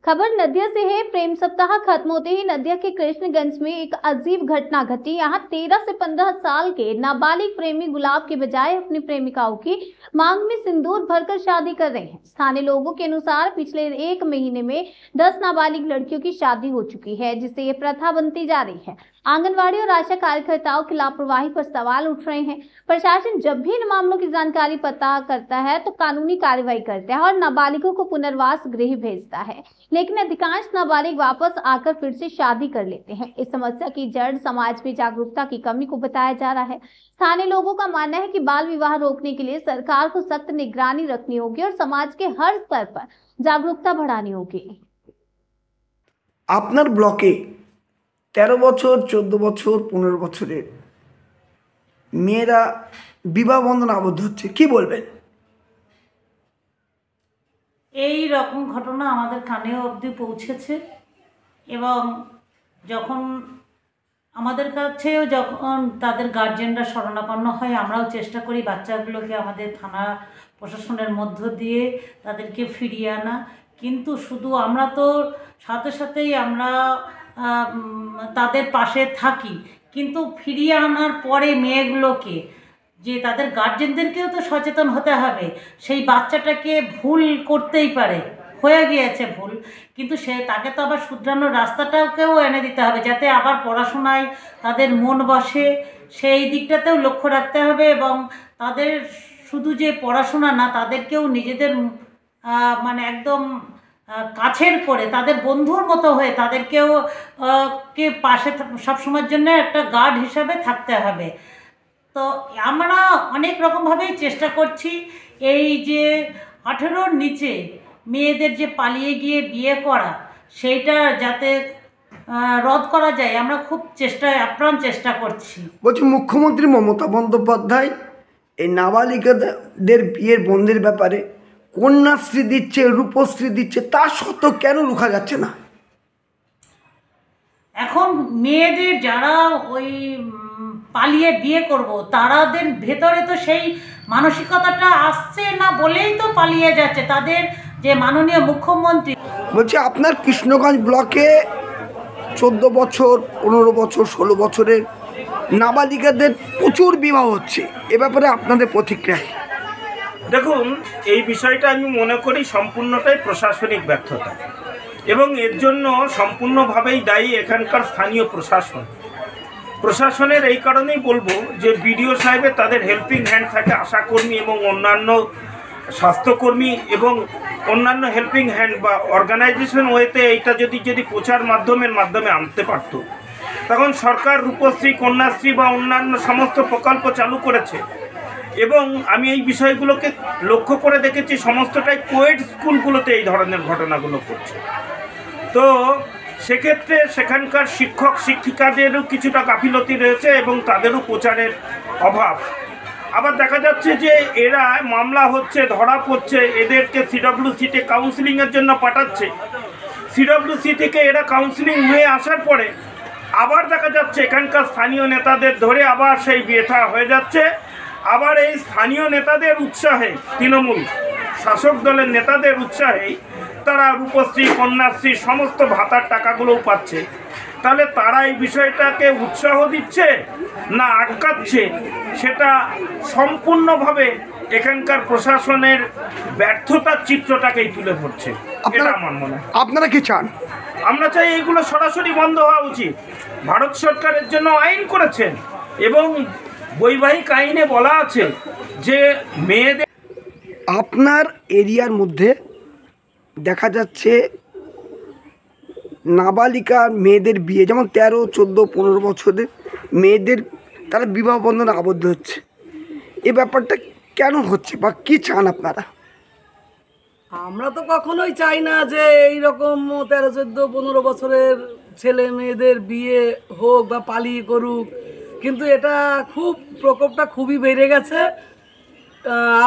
खबर नदिया से है। प्रेम सप्ताह खत्म होते ही नदिया के कृष्णगंज में एक अजीब घटना घटी। यहाँ 13 से 15 साल के नाबालिग प्रेमी गुलाब के बजाय अपनी प्रेमिकाओं की मांग में सिंदूर भरकर शादी कर रहे हैं। स्थानीय लोगों के अनुसार पिछले 1 महीने में 10 नाबालिग लड़कियों की शादी हो चुकी है, जिससे ये प्रथा बनती जा रही है। आंगनवाड़ी और आशा कार्यकर्ताओं की लापरवाही पर सवाल उठ रहे हैं। प्रशासन जब भी इन मामलों की जानकारी पता करता है तो कानूनी कार्रवाई करता है और नाबालिगों को पुनर्वास गृह भेजता है, लेकिन अधिकांश नाबालिग वापस आकर फिर से शादी कर लेते हैं। इस समस्या की जड़ समाज में जागरूकता की कमी को बताया जा रहा है। स्थानीय लोगों का मानना है कि बाल विवाह रोकने के लिए सरकार को सख्त निगरानी रखनी होगी और समाज के हर स्तर पर जागरूकता बढ़ानी होगी। আপনার ব্লকে 13 বছর 14 বছর 15 বছরের মেয়েরা বিবাহ বন্ধনে আবদ্ধ হচ্ছে, কি বলবেন? এই রকম ঘটনা আমাদের কানেও অবধি পৌঁছেছে এবং যখন আমাদের কাছেও যখন তাদের গার্জিয়ানরা শরণাপন্ন হয়, আমরাও চেষ্টা করি বাচ্চাগুলোকে আমাদের থানা প্রশাসনের মধ্য দিয়ে তাদেরকে ফিরিয়ে আনা। কিন্তু শুধু আমরা তো সাথে সাথেই আমরা তাদের পাশে থাকি, কিন্তু ফিরিয়ে আনার পরে মেয়েগুলোকে যে তাদের গার্জেনদেরকেও তো সচেতন হতে হবে। সেই বাচ্চাটাকে ভুল করতেই পারে, হয়ে গিয়েছে ভুল, কিন্তু তাকে তো আবার শুধরানোর রাস্তাটাকেও এনে দিতে হবে যাতে আবার পড়াশোনায় তাদের মন বসে, সেই দিকটাতেও লক্ষ্য রাখতে হবে। এবং তাদের শুধু যে পড়াশোনা না, তাদেরকেও নিজেদের মানে একদম কাছের করে তাদের বন্ধুর মতো হয়ে তাদেরকেও কে পাশে সবসময়ের জন্য একটা গার্ড হিসাবে থাকতে হবে। তো আমরা অনেক রকমভাবেই চেষ্টা করছি এই যে 18-র নিচে মেয়েদের যে পালিয়ে গিয়ে বিয়ে করা, সেইটা যাতে রদ করা যায়, আমরা খুব আপ্রাণ চেষ্টা করছি। বলছি, মুখ্যমন্ত্রী মমতা বন্দ্যোপাধ্যায় এই নাবালিকাদের বিয়ের বন্ধের ব্যাপারে কন্যাশ্রী দিচ্ছে, রূপশ্রী দিচ্ছে, তা সত্ত্বেও কেন রুখা যাচ্ছে না? এখন মেয়েদের যারা ওই পালিয়ে বিয়ে করব, তাদের ভেতরে তো সেই মানসিকতাটা আসছে না বলেই তো পালিয়ে যাচ্ছে। তাদের যে মাননীয় মুখ্যমন্ত্রী, বলছি আপনার কৃষ্ণগঞ্জ ব্লকে 14 বছর 15 বছর 16 বছরের নাবালিকাদের প্রচুর বিবাহ হচ্ছে, এ ব্যাপারে আপনাদের প্রতিক্রিয়া? দেখুন, এই বিষয়টা আমি মনে করি সম্পূর্ণটাই প্রশাসনিক ব্যর্থতা এবং এর জন্য সম্পূর্ণভাবেই দায়ী এখানকার স্থানীয় প্রশাসনের। এই কারণেই বলবো যে বিডিও সাহেবের তাদের হেল্পিং হ্যান্ড থাকে, আশাকর্মী এবং অন্যান্য স্বাস্থ্যকর্মী এবং অন্যান্য হেল্পিং হ্যান্ড বা অর্গানাইজেশন ওয়েতে এইটা যদি প্রচার মাধ্যমে আনতে পারত, তখন সরকার রূপশ্রী, কন্যাশ্রী বা অন্যান্য সমস্ত প্রকল্প চালু করেছে। এবং আমি এই বিষয়গুলোকে লক্ষ্য করে দেখেছি সমস্তটাই কোয়েড স্কুলগুলোতে এই ধরনের ঘটনাগুলো করছে। তো সেক্ষেত্রে সেখানকার শিক্ষক শিক্ষিকাদেরও কিছুটা গাফিলতি রয়েছে এবং তাদেরও প্রচারের অভাব। আবার দেখা যাচ্ছে যে এরা মামলা হচ্ছে, ধরা পড়ছে, এদেরকে সিডব্লিউসিতে কাউন্সিলিংয়ের জন্য পাঠাচ্ছে। সিডব্লিউসি থেকে এরা কাউন্সিলিং হয়ে আসার পরে আবার দেখা যাচ্ছে এখানকার স্থানীয় নেতাদের ধরে আবার সেই বিয়ে থা হয়ে যাচ্ছে। আবার এই স্থানীয় নেতাদের উৎসাহে, তৃণমূল শাসক দলের নেতাদের উৎসাহেই তারা রূপশ্রী, কন্যাশ্রী সমস্ত ভাতার টাকাগুলোও পাচ্ছে। তাহলে তারা এই বিষয়টাকে উৎসাহ দিচ্ছে না আটকাচ্ছে, সেটা সম্পূর্ণভাবে এখানকার প্রশাসনের ব্যর্থতার চিত্রটাকেই তুলে ধরছে। এটা আমার মনে হয়। আপনারা কি চান? আমরা চাই এইগুলো সরাসরি বন্ধ হওয়া উচিত। ভারত সরকারের জন্য আইন করেছেন এবং বৈবাহিক আইনে বলা আছে যে মেয়েদের। আপনার এরিয়ার মধ্যে দেখা যাচ্ছে নাবালিকা মেয়েদের বিয়ে, যেমন 13, 14, 15 বছরের মেয়েদের তারা বিবাহ বন্ধনে আবদ্ধ হচ্ছে, এই ব্যাপারটা কেন হচ্ছে বা কি চান আপনারা? আমরা তো কখনোই চাই না যে এইরকম 13, 14, 15 বছরের ছেলে মেয়েদের বিয়ে হোক বা পালিয়ে করুক, কিন্তু এটা প্রকোপটা খুবই বেড়ে গেছে।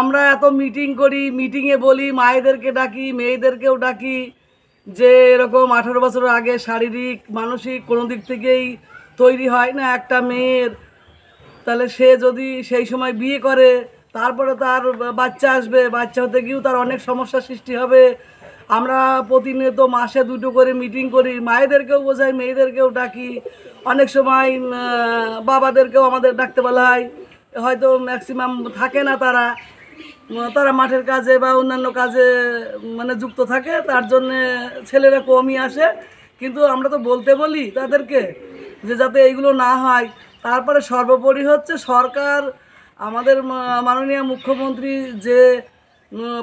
আমরা এত মিটিং করি, মিটিংয়ে বলি, মায়েদেরকে ডাকি, মেয়েদেরকেও ডাকি যে এরকম 18 বছরের আগে শারীরিক মানসিক কোনো দিক থেকেই তৈরি হয় না একটা মেয়ের, তাহলে সে যদি সেই সময় বিয়ে করে তারপরে তার বাচ্চা আসবে, বাচ্চা হতে গিয়েও তার অনেক সমস্যার সৃষ্টি হবে। আমরা প্রতিনিয়ত মাসে 2টো করে মিটিং করি, মায়েদেরকেও বোঝাই, মেয়েদেরকেও ডাকি, অনেক সময় বাবাদেরকেও আমাদের ডাকতে বলা হয়, হয়তো ম্যাক্সিমাম থাকে না, তারা মাঠের কাজে বা অন্যান্য কাজে মানে যুক্ত থাকে, তার জন্যে ছেলেরা কমই আসে। কিন্তু আমরা তো বলতে বলি তাদেরকে যে যাতে এইগুলো না হয়। তারপরে সর্বোপরি হচ্ছে সরকার, আমাদের মাননীয় মুখ্যমন্ত্রী যে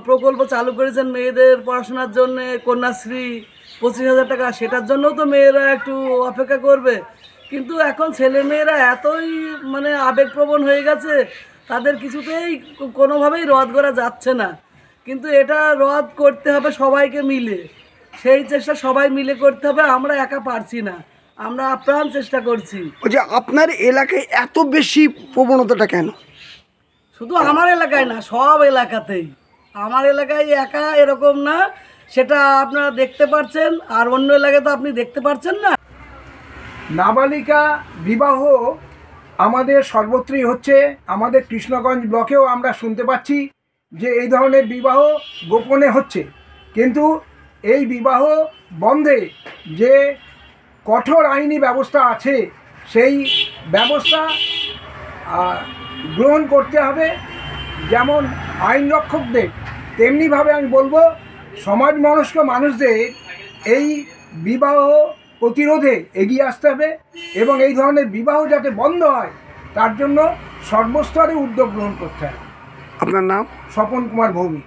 প্রকল্প চালু করেছেন মেয়েদের পড়াশোনার জন্য, কন্যাশ্রী 25,000 টাকা, সেটার জন্যও তো মেয়েরা একটু অপেক্ষা করবে। কিন্তু এখন ছেলে মেয়েরা এতই মানে আবেগপ্রবণ হয়ে গেছে, তাদের কিছুতেই কোনোভাবেই রদ করা যাচ্ছে না। কিন্তু এটা রদ করতে হবে সবাইকে মিলে, সেই চেষ্টা সবাই মিলে করতে হবে, আমরা একা পারছি না, আমরা আপ্রাণ চেষ্টা করছি। ওই যে আপনার এলাকায় এত বেশি প্রবণতাটা কেন? শুধু আমার এলাকায় না, সব এলাকাতেই। আমার এলাকায় একা এরকম না, সেটা আপনারা দেখতে পাচ্ছেন, আর অন্য এলাকায় তো আপনি দেখতে পাচ্ছেন না। নাবালিকা বিবাহ আমাদের সর্বত্রই হচ্ছে। আমাদের কৃষ্ণগঞ্জ ব্লকেও আমরা শুনতে পাচ্ছি যে এই ধরনের বিবাহ গোপনে হচ্ছে, কিন্তু এই বিবাহ বন্ধে যে কঠোর আইনি ব্যবস্থা আছে সেই ব্যবস্থা গ্রহণ করতে হবে। যেমন আইন রক্ষকদের, তেমনিভাবে আমি বলবো সমাজ মনস্ক মানুষদের এই বিবাহ প্রতিরোধে এগিয়ে আসতে হবে এবং এই ধরনের বিবাহ যাতে বন্ধ হয় তার জন্য সর্বস্তরে উদ্যোগ গ্রহণ করতে হবে। আপনার নাম? স্বপন কুমার ভৌমিক।